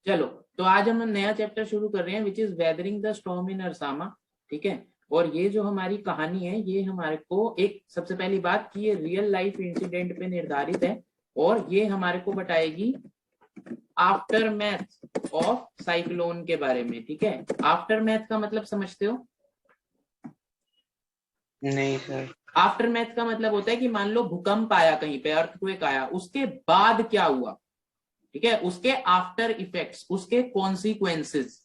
चलो, तो आज हम नया चैप्टर शुरू कर रहे हैं which is weathering the storm in Ersama. ठीक है। और ये जो हमारी कहानी है ये हमारे को एक सबसे पहली बात कि ये रियल लाइफ इंसिडेंट पे निर्धारित है और ये हमारे को बताएगी आफ्टर मैथ ऑफ साइक्लोन के बारे में। ठीक है। आफ्टर मैथ का मतलब समझते हो? नहीं सर। आफ्टर मैथ का मतलब होता है कि मान लो भूकंप आया, कहीं पे अर्थक्वेक आया, उसके बाद क्या हुआ। ठीक है। उसके आफ्टर इफेक्ट्स, उसके कॉन्सिक्वेंसेस।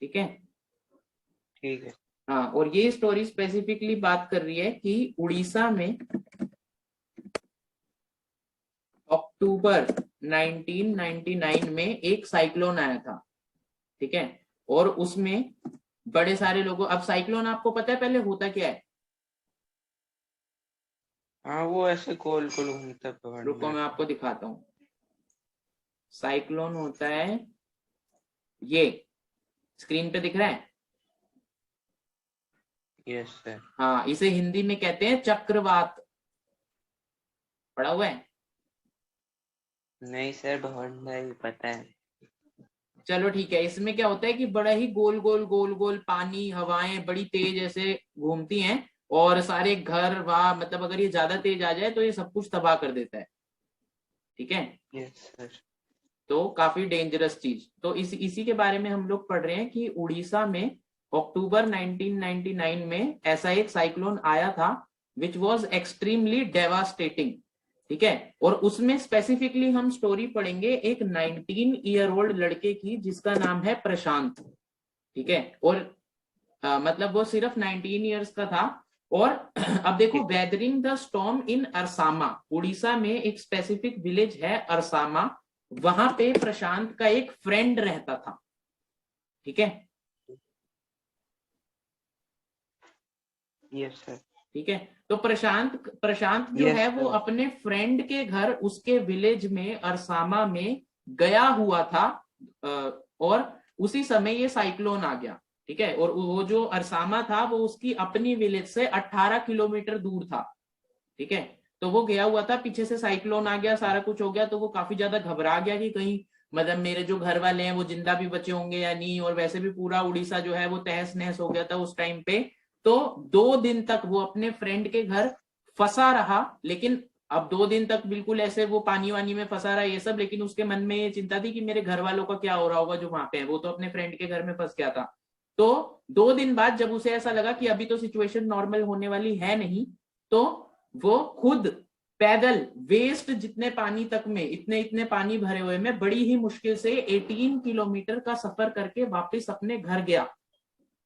ठीक है। ठीक है। हाँ, और ये स्टोरी स्पेसिफिकली बात कर रही है कि उड़ीसा में अक्टूबर 1999 में एक साइक्लोन आया था। ठीक है। और उसमें बड़े सारे लोगों, अब साइक्लोन आपको पता है पहले होता क्या है? हाँ, वो ऐसे गोल गोल घूमता है पहाड़ रुको में। मैं आपको दिखाता हूँ। साइक्लोन होता है ये, स्क्रीन पे दिख रहा है। Yes sir. हाँ, इसे हिंदी में कहते हैं चक्रवात। पढ़ा हुआ है? नहीं सर, बहुत नहीं पता है। चलो ठीक है। इसमें क्या होता है कि बड़ा ही गोल गोल गोल गोल पानी, हवाएं बड़ी तेज ऐसे घूमती हैं और सारे घर वहां, मतलब अगर ये ज्यादा तेज आ जाए तो ये सब कुछ तबाह कर देता है। ठीक है। Yes sir. तो काफी डेंजरस चीज। तो इसी के बारे में हम लोग पढ़ रहे हैं कि उड़ीसा में अक्टूबर 1999 में ऐसा एक साइक्लोन आया था विच वॉज एक्सट्रीमली डेवास्टेटिंग। ठीक है। और उसमें स्पेसिफिकली हम स्टोरी पढ़ेंगे एक 19 ईयर ओल्ड लड़के की जिसका नाम है प्रशांत। ठीक है। और मतलब वो सिर्फ 19 ईयर्स का था। और अब देखो, ठीक है। Weathering the storm in Ersama, Orissa में एक स्पेसिफिक विलेज है अरसामा, वहां पे प्रशांत का एक फ्रेंड रहता था। ठीक है। Yes sir. ठीक है। तो प्रशांत प्रशांत जो यस है वो सर। अपने फ्रेंड के घर उसके विलेज में अरसामा में गया हुआ था। और उसी समय ये साइक्लोन आ गया। ठीक है। और वो जो अरसामा था वो उसकी अपनी विलेज से 18 किलोमीटर दूर था। ठीक है। तो वो गया हुआ था, पीछे से साइक्लोन आ गया, सारा कुछ हो गया, तो वो काफी ज्यादा घबरा गया कि कहीं मतलब मेरे जो घर वाले हैं वो जिंदा भी बचे होंगे या नहीं। और वैसे भी पूरा उड़ीसा जो है वो तहस नहस हो गया था उस टाइम पे। तो 2 दिन तक वो अपने फ्रेंड के घर फंसा रहा। लेकिन अब 2 दिन तक बिल्कुल ऐसे वो पानी वानी में फंसा रहा ये सब, लेकिन उसके मन में ये चिंता थी कि मेरे घर वालों का क्या हो रहा होगा जो वहां पे है। वो तो अपने फ्रेंड के घर में फंस गया था। तो 2 दिन बाद जब उसे ऐसा लगा कि अभी तो सिचुएशन नॉर्मल होने वाली है नहीं, तो वो खुद पैदल वेस्ट जितने पानी तक में, इतने इतने पानी भरे हुए में बड़ी ही मुश्किल से 18 किलोमीटर का सफर करके वापस अपने घर गया।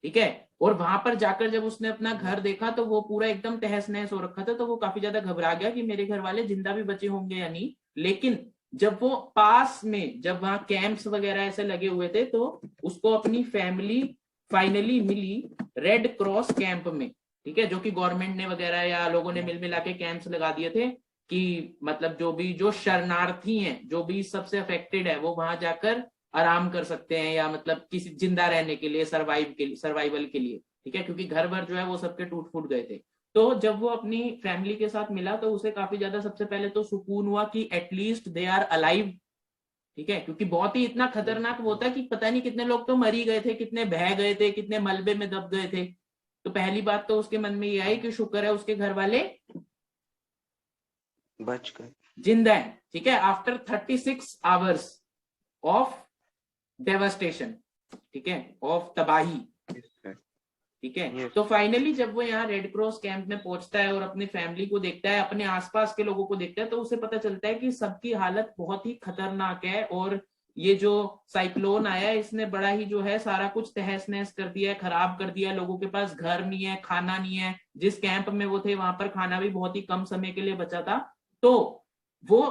ठीक है। और वहां पर जाकर जब उसने अपना घर देखा तो वो पूरा एकदम तहस नहस हो रखा था। तो वो काफी ज्यादा घबरा गया कि मेरे घर वाले जिंदा भी बचे होंगे या नहीं। लेकिन जब वो पास में, जब वहां कैंप्स वगैरह ऐसे लगे हुए थे, तो उसको अपनी फैमिली फाइनली मिली रेड क्रॉस कैंप में। ठीक है। जो कि गवर्नमेंट ने वगैरह या लोगों ने मिल मिला के कैंप्स लगा दिए थे कि मतलब जो भी जो शरणार्थी हैं, जो भी सबसे अफेक्टेड है, वो वहां जाकर आराम कर सकते हैं या मतलब किसी जिंदा रहने के लिए, सर्वाइवल के लिए। ठीक है। क्योंकि घर भर जो है वो सबके टूट फूट गए थे। तो जब वो अपनी फैमिली के साथ मिला तो उसे काफी ज्यादा सबसे पहले तो सुकून हुआ कि एटलीस्ट दे आर अलाइव। ठीक है। क्योंकि बहुत ही इतना खतरनाक वो था कि पता नहीं कितने लोग तो मर ही गए थे, कितने बह गए थे, कितने मलबे में दब गए थे। तो पहली बात तो उसके मन में ये आई कि शुक्र है उसके घर वाले बच गए। जिंदा है। ठीक है। After 36 hours of devastation. ठीक है। ऑफ तबाही। Yes sir. ठीक है। यस। तो फाइनली जब वो यहाँ रेड क्रॉस कैंप में पहुंचता है और अपनी फैमिली को देखता है, अपने आसपास के लोगों को देखता है, तो उसे पता चलता है कि सबकी हालत बहुत ही खतरनाक है। और ये जो साइक्लोन आया है इसने बड़ा ही जो है सारा कुछ तहस नहस कर दिया है, खराब कर दिया है। लोगों के पास घर नहीं है, खाना नहीं है। जिस कैंप में वो थे वहां पर खाना भी बहुत ही कम समय के लिए बचा था। तो वो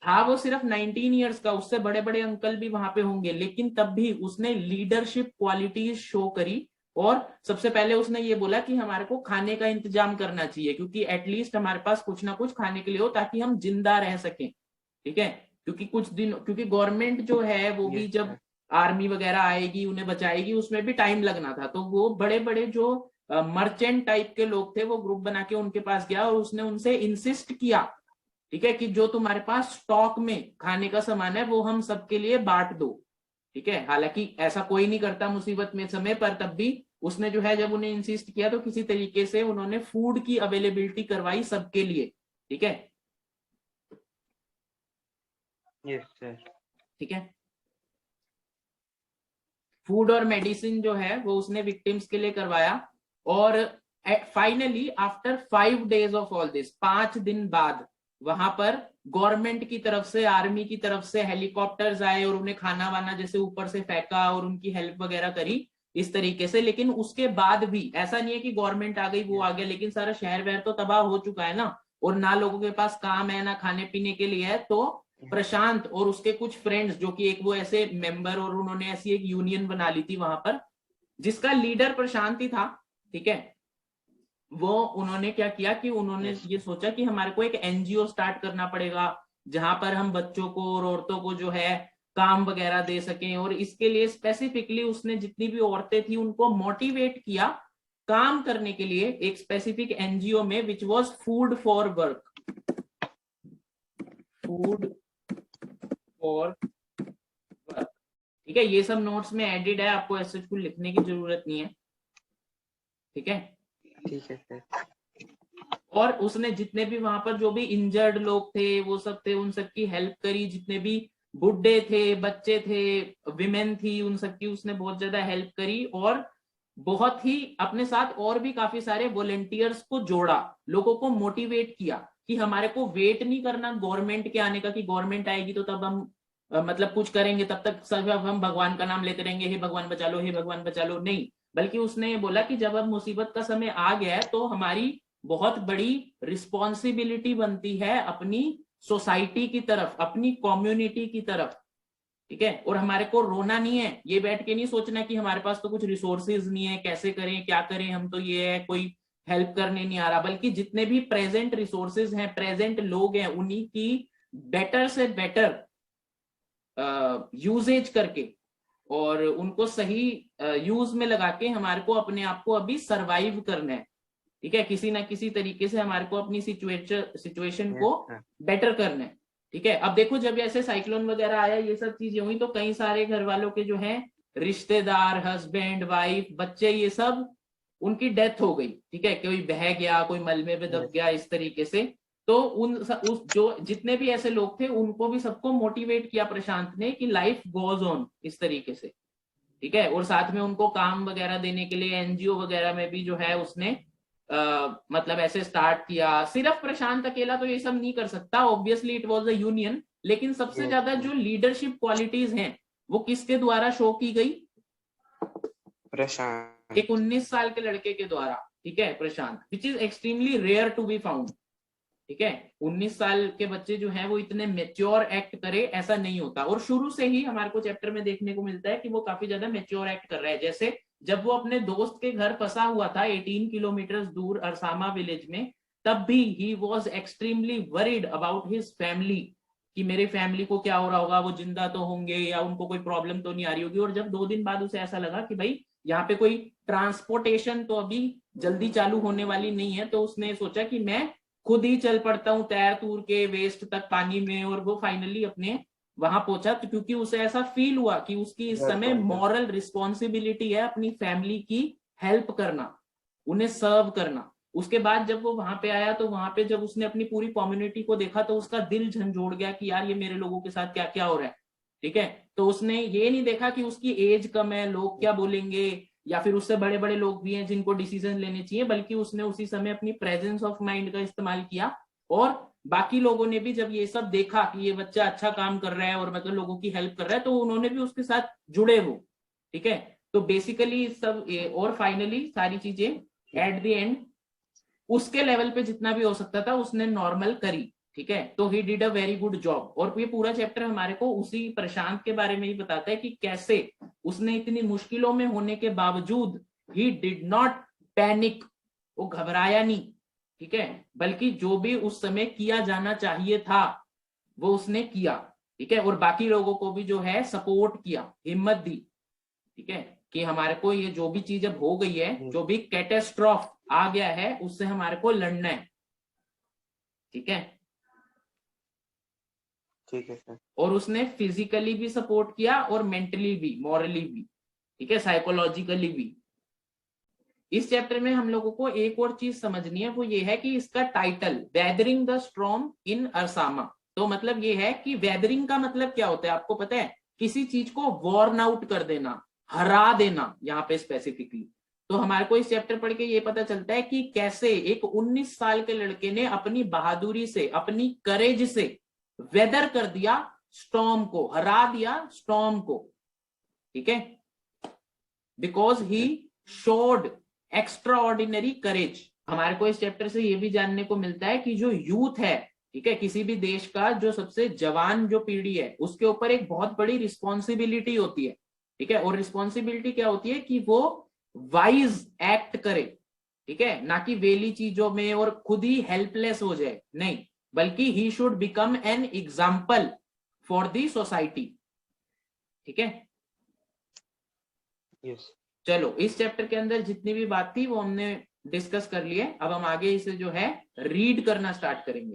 था वो सिर्फ 19 ईयर्स का, उससे बड़े बड़े अंकल भी वहां पे होंगे, लेकिन तब भी उसने लीडरशिप क्वालिटीज शो करी। और सबसे पहले उसने ये बोला कि हमारे को खाने का इंतजाम करना चाहिए, क्योंकि एटलीस्ट हमारे पास कुछ ना कुछ खाने के लिए हो ताकि हम जिंदा रह सकें। ठीक है। क्योंकि कुछ दिन, क्योंकि गवर्नमेंट जो है वो भी यस जब सर। आर्मी वगैरह आएगी उन्हें बचाएगी, उसमें भी टाइम लगना था। तो वो बड़े बड़े जो मर्चेंट टाइप के लोग थे वो ग्रुप बना के उनके पास गया और उसने उनसे इंसिस्ट किया ठीक है, कि जो तुम्हारे पास स्टॉक में खाने का सामान है वो हम सबके लिए बांट दो। ठीक है, हालांकि ऐसा कोई नहीं करता मुसीबत में समय पर, तब भी उसने जो है जब उन्हें इंसिस्ट किया तो किसी तरीके से उन्होंने फूड की अवेलेबिलिटी करवाई सबके लिए। ठीक है, यस सर। ठीक है, फूड और मेडिसिन जो है वो उसने विक्टिम्स के लिए करवाया। और finally after 5 days of all this, 5 दिन बाद वहां पर गवर्नमेंट की तरफ से, आर्मी की तरफ से हेलीकॉप्टर्स आए और उन्हें खाना वाना जैसे ऊपर से फेंका और उनकी हेल्प वगैरह करी इस तरीके से। लेकिन उसके बाद भी ऐसा नहीं है कि गवर्नमेंट आ गई वो आ गया, लेकिन सारा शहर वहर तो तबाह हो चुका है ना, और ना लोगों के पास काम है ना खाने पीने के लिए है। तो प्रशांत और उसके कुछ फ्रेंड्स, जो कि एक वो ऐसे मेंबर, और उन्होंने ऐसी एक यूनियन बना ली थी वहां पर जिसका लीडर प्रशांत ही था। ठीक है, वो उन्होंने क्या किया कि उन्होंने यस ये सोचा कि हमारे को एक एनजीओ स्टार्ट करना पड़ेगा जहां पर हम बच्चों को और औरतों को जो है काम वगैरह दे सकें। और इसके लिए स्पेसिफिकली उसने जितनी भी औरतें थी उनको मोटिवेट किया काम करने के लिए एक स्पेसिफिक एनजीओ में, which was food for work. Food for work. ठीक है, ये सब नोट्स में एडिड है, आपको ऐसे कुछ लिखने की जरूरत नहीं है। ठीक है, ठीक है सर। और उसने जितने भी वहां पर जो भी इंजर्ड लोग थे वो सब थे, उन सबकी हेल्प करी। जितने भी बुढ़े थे, बच्चे थे, विमेन थी, उन सबकी उसने बहुत ज्यादा हेल्प करी। और बहुत ही अपने साथ और भी काफी सारे वॉलेंटियर्स को जोड़ा, लोगों को मोटिवेट किया कि हमारे को वेट नहीं करना गवर्नमेंट के आने का, कि गवर्नमेंट आएगी तो तब हम मतलब कुछ करेंगे, तब तक सब हम भगवान का नाम लेते रहेंगे, हे भगवान बचा लो, हे भगवान बचा लो। नहीं, बल्कि उसने ये बोला कि जब अब मुसीबत का समय आ गया है तो हमारी बहुत बड़ी रिस्पॉन्सिबिलिटी बनती है अपनी सोसाइटी की तरफ, अपनी कम्युनिटी की तरफ। ठीक है, और हमारे को रोना नहीं है, ये बैठ के नहीं सोचना कि हमारे पास तो कुछ रिसोर्सेज नहीं है, कैसे करें क्या करें, हम तो ये है कोई हेल्प करने नहीं आ रहा। बल्कि जितने भी प्रेजेंट रिसोर्सेज हैं, प्रेजेंट लोग हैं, उन्हीं की बेटर से बेटर यूजेज करके और उनको सही यूज में लगा के हमारे को अपने आप को अभी सरवाइव करना है। ठीक है, किसी ना किसी तरीके से हमारे को अपनी सिचुएशन को यस सर। बेटर करना है। ठीक है, अब देखो जब ऐसे साइक्लोन वगैरह आया, ये सब चीजें हुई, तो कई सारे घर वालों के जो है रिश्तेदार, हस्बैंड, वाइफ, बच्चे, ये सब उनकी डेथ हो गई। ठीक है, कोई बह गया, कोई मलबे में दब यस गया, इस तरीके से। तो उस जो जितने भी ऐसे लोग थे उनको भी सबको मोटिवेट किया प्रशांत ने कि लाइफ गोज ऑन, इस तरीके से। ठीक है, और साथ में उनको काम वगैरह देने के लिए एनजीओ वगैरह में भी जो है उसने मतलब ऐसे स्टार्ट किया। सिर्फ प्रशांत अकेला तो ये सब नहीं कर सकता, obviously it was a union. लेकिन सबसे यस ज्यादा जो लीडरशिप क्वालिटीज हैं वो किसके द्वारा शो की गई? प्रशांत। एक 19 साल के लड़के के द्वारा। ठीक है, Prashant, which is extremely rare to be found. ठीक है, 19 साल के बच्चे जो हैं वो इतने मेच्योर एक्ट करे, ऐसा नहीं होता। और शुरू से ही हमारे को चैप्टर में देखने को मिलता है कि वो काफी ज्यादा मेच्योर एक्ट कर रहा है। जैसे जब वो अपने दोस्त के घर फंसा हुआ था 18 किलोमीटर दूर अरसामा विलेज में, तब भी he was extremely worried about his family, कि मेरे फैमिली को क्या हो रहा होगा, वो जिंदा तो होंगे या उनको कोई प्रॉब्लम तो नहीं आ रही होगी। और जब 2 दिन बाद उसे ऐसा लगा कि भाई यहाँ पे कोई ट्रांसपोर्टेशन तो अभी जल्दी चालू होने वाली नहीं है, तो उसने सोचा कि मैं खुद ही चल पड़ता हूँ तैर तूर के वेस्ट तक पानी में। और वो फाइनली अपने वहां पहुंचा, तो क्योंकि उसे ऐसा फील हुआ कि उसकी इस घर समय पहुंचा। मॉरल रिस्पॉन्सिबिलिटी है अपनी फैमिली की हेल्प करना, उन्हें सर्व करना। उसके बाद जब वो वहां पे आया तो वहां पे जब उसने अपनी पूरी कम्युनिटी को देखा तो उसका दिल झंझोड़ गया कि यार ये मेरे लोगों के साथ क्या क्या हो रहा है। ठीक है, तो उसने ये नहीं देखा कि उसकी एज कम है, लोग क्या बोलेंगे, या फिर उससे बड़े बड़े लोग भी हैं जिनको डिसीजन लेने चाहिए, बल्कि उसने उसी समय अपनी प्रेजेंस ऑफ माइंड का इस्तेमाल किया। और बाकी लोगों ने भी जब ये सब देखा कि ये बच्चा अच्छा काम कर रहा है और मतलब लोगों की हेल्प कर रहा है, तो उन्होंने भी उसके साथ जुड़े वो। ठीक है, तो बेसिकली सब और फाइनली सारी चीजें एट द एंड उसके लेवल पे जितना भी हो सकता था उसने नॉर्मल करी। ठीक है, तो he did a very good job. और ये पूरा चैप्टर हमारे को उसी प्रशांत के बारे में ही बताता है कि कैसे उसने इतनी मुश्किलों में होने के बावजूद ही डिड नॉट पैनिक, वो घबराया नहीं। ठीक है, बल्कि जो भी उस समय किया जाना चाहिए था वो उसने किया। ठीक है, और बाकी लोगों को भी जो है सपोर्ट किया, हिम्मत दी। ठीक है, कि हमारे को ये जो भी चीज अब हो गई है, जो भी कैटेस्ट्रॉफ आ गया है, उससे हमारे को लड़ना है। ठीक है, ठीक है सर। और उसने फिजिकली भी सपोर्ट किया और मेंटली भी, मॉरली भी, ठीक है, साइकोलॉजिकली भी। इस चैप्टर में हम लोगों को एक और चीज समझनी है, वो ये है कि इसका title weathering the storm in Ersama. तो मतलब ये है कि वेदरिंग का मतलब क्या होता है, आपको पता है? किसी चीज को वॉर्न आउट कर देना, हरा देना, यहाँ पे स्पेसिफिकली। तो हमारे को इस चैप्टर पढ़ के ये पता चलता है कि कैसे एक 19 साल के लड़के ने अपनी बहादुरी से, अपनी करेज से वेदर कर दिया स्टॉर्म को, हरा दिया स्टॉर्म को, ठीक है, because he showed extraordinary courage. हमारे को इस चैप्टर से ये भी जानने को मिलता है कि जो यूथ है, ठीक है, किसी भी देश का जो सबसे जवान जो पीढ़ी है, उसके ऊपर एक बहुत बड़ी रिस्पॉन्सिबिलिटी होती है, ठीक है। और रिस्पॉन्सिबिलिटी क्या होती है कि वो वाइज एक्ट करे, ठीक है, ना कि वेली चीजों में और खुद ही हेल्पलेस हो जाए, नहीं, बल्कि he should become an example for the society, ठीक है। यस। चलो, इस चैप्टर के अंदर जितनी भी बात थी वो हमने डिस्कस कर ली है। अब हम आगे इसे जो है रीड करना स्टार्ट करेंगे।